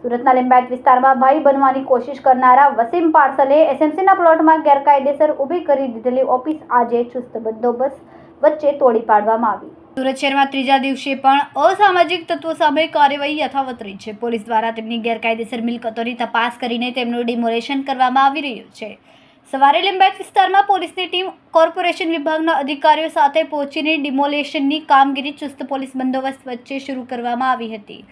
સુરતના લિંબાયત વિસ્તારમાં ભાઈ બનવાની કોશિશ કરનારા વસીમ પાર્સલે એસએમસીના પ્લોટમાં ગેરકાયદેસર ઊભી કરી દીધેલી ઓફિસ આજે ચુસ્ત બંદોબસ્ત વચ્ચે તોડી પાડવામાં આવી। સુરત શહેરમાં ત્રીજા દિવસે પણ અસામાજિક તત્વો સામે કાર્યવાહી યથાવત રહી છે। પોલીસ દ્વારા તેમની ગેરકાયદેસર મિલકતોની તપાસ કરીને તેમનું ડિમોલેશન કરવામાં આવી રહ્યું છે। સવારે લિંબાયત વિસ્તારમાં પોલીસની ટીમ કોર્પોરેશન વિભાગના અધિકારીઓ સાથે પહોંચીને ડિમોલેશનની કામગીરી ચુસ્ત પોલીસ બંદોબસ્ત વચ્ચે શરૂ કરવામાં આવી હતી।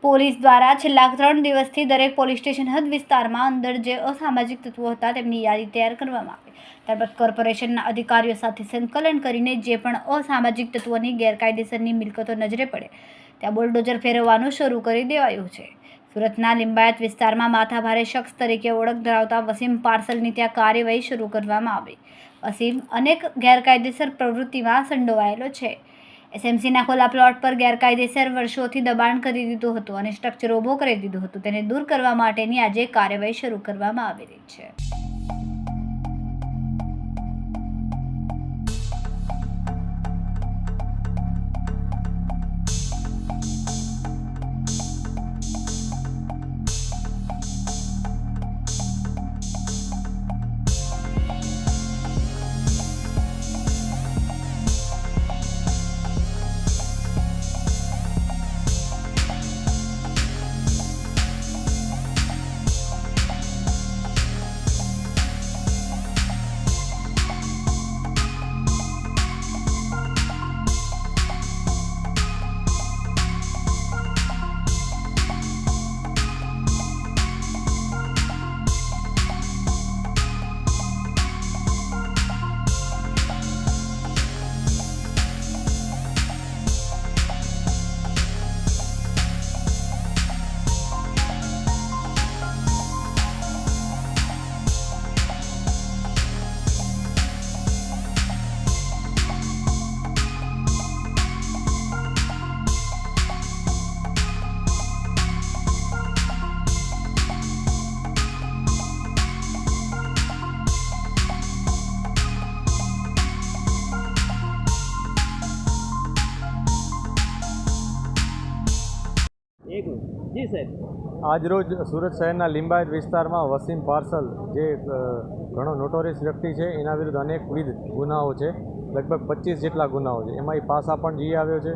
પોલીસ દ્વારા છેલ્લા 3 દિવસથી દરેક પોલીસ સ્ટેશન હદ વિસ્તારમાં અંદર જે અસામાજિક તત્વો હતા તેમની યાદી તૈયાર કરવામાં આવી। ત્યારબાદ કોર્પોરેશનના અધિકારીઓ સાથે સંકલન કરીને જે પણ અસામાજિક તત્વોની ગેરકાયદેસરની મિલકતો નજરે પડે ત્યાં બુલડોઝર ફેરવવાનું શરૂ કરી દેવાયું છે। સુરતના લિંબાયત વિસ્તારમાં માથાભારે શખ્સ તરીકે ઓળખ ધરાવતા વસીમ પાર્સલની ત્યાં કાર્યવાહી શરૂ કરવામાં આવી। વસીમ અનેક ગેરકાયદેસર પ્રવૃત્તિમાં સંડોવાયેલો છે। એસએમસીના ખુલ્લા પ્લોટ પર ગેરકાયદેસર વર્ષોથી દબાણ કરી દીધું હતું અને સ્ટ્રક્ચર ઊભો કરી દીધું હતું। તેને દૂર કરવા માટેની આજે કાર્યવાહી શરૂ કરવામાં આવી રહી છે। જી સાહેબ, આજરોજ સુરત શહેરના લિંબાયત વિસ્તારમાં વસીમ પાર્સલ જે ઘણો નોટોરિયસ વ્યક્તિ છે એના વિરુદ્ધ અનેકવિધ ગુનાઓ છે। લગભગ 25 જેટલા ગુનાઓ છે। એમાં એ પાસા પણ જઈ આવ્યો છે।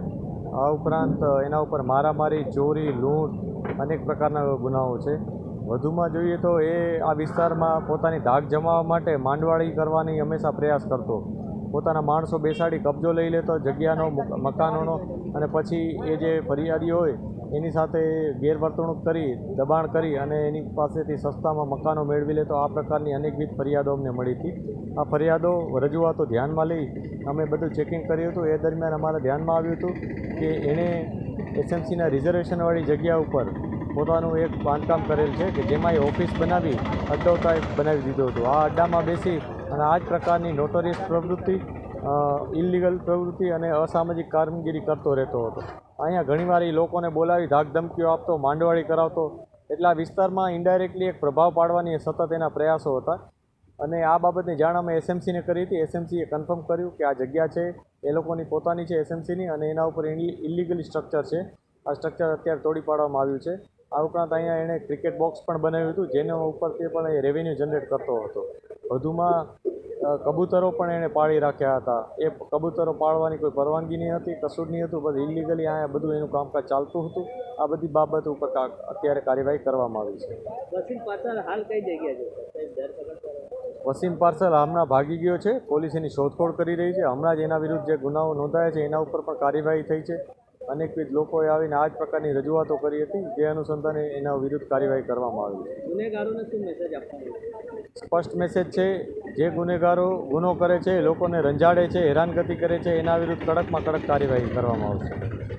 આ ઉપરાંત એના ઉપર મારામારી, ચોરી, લૂંટ અનેક પ્રકારના ગુનાઓ છે। વધુમાં જોઈએ તો એ આ વિસ્તારમાં પોતાની ધાક જમાવવા માટે માંડવાળી કરવાની હંમેશા પ્રયાસ કરતો। પોતાના માણસો બેસાડી કબજો લઈ લેતો જગ્યાનો, મકાનોનો, અને પછી એ જે ફરિયાદી હોય એની સાથે ગેરવર્તણૂક કરી, દબાણ કરી અને એની પાસેથી સસ્તામાં મકાનો મેળવી લેતો। આ પ્રકારની અનેકવિધ ફરિયાદો અમને મળી હતી। આ ફરિયાદો, રજૂઆતો ધ્યાનમાં લઈ અમે બધું ચેકિંગ કર્યું હતું। એ દરમિયાન અમારા ધ્યાનમાં આવ્યું હતું કે એણે એસએમસીના રિઝર્વેશનવાળી જગ્યા ઉપર પોતાનું એક બાંધકામ કરેલ છે કે જેમાં એ ઓફિસ બનાવી અડ્ડો ટાઈપ બનાવી દીધો હતો। આ અડ્ડામાં બેસી અને આ જ પ્રકારની નોટોરિયસ પ્રવૃત્તિ, ઇલીગલ પ્રવૃત્તિ અને અસામાજિક કામગીરી કરતો રહેતો હતો। અહીંયા ઘણીવાર એ લોકોને બોલાવી ધાક ધમકીઓ આપતો, માંડવાળી કરાવતો। એટલે આ વિસ્તારમાં ઇન્ડાયરેક્ટલી એક પ્રભાવ પાડવાની સતત એના પ્રયાસો હતા અને આ બાબતની જાણ અમે એસએમસીને કરી હતી। એસએમસીએ કન્ફર્મ કર્યું કે આ જગ્યા છે એ લોકોની પોતાની છે, એસએમસીની, અને એના ઉપર ઇલીગલી સ્ટ્રક્ચર છે। આ સ્ટ્રક્ચર અત્યારે તોડી પાડવામાં આવ્યું છે। આ ઉપરાંત અહીંયા એણે ક્રિકેટ બોક્સ પણ બનાવ્યું હતું જેના ઉપરથી પણ એ રેવન્યુ જનરેટ કરતો હતો। વધુમાં કબૂતરો પણ એણે પાળી રાખ્યા હતા। એ કબૂતરો પાળવાની કોઈ પરવાનગી નહીં હતી, કશું જ નહીં હતું, બસ ઇલીગલી અહીંયા બધું એનું કામકાજ ચાલતું હતું। આ બધી બાબત ઉપર અત્યારે કાર્યવાહી કરવામાં આવી છે। વસીમ પાર્સલ હાલ કઈ જગ્યા છે? વસીમ પાર્સલ હમણાં ભાગી ગયો છે। પોલીસ એની શોધખોળ કરી રહી છે। હમણાં જ એના વિરુદ્ધ જે ગુનાઓ નોંધાયા છે એના ઉપર પણ કાર્યવાહી થઈ છે। અનેકવિધ લોકોએ આવીને આ જ પ્રકારની રજૂઆતો કરી હતી, જે અનુસંધાને એના વિરુદ્ધ કાર્યવાહી કરવામાં આવી છે। ગુનેગારોને શું મેસેજ આપવાનો? સ્પષ્ટ મેસેજ છે, જે ગુનેગારો ગુનો કરે છે, લોકોને રંજાડે છે, હેરાનગતિ કરે છે, એના વિરુદ્ધ કડકમાં કડક કાર્યવાહી કરવામાં આવશે।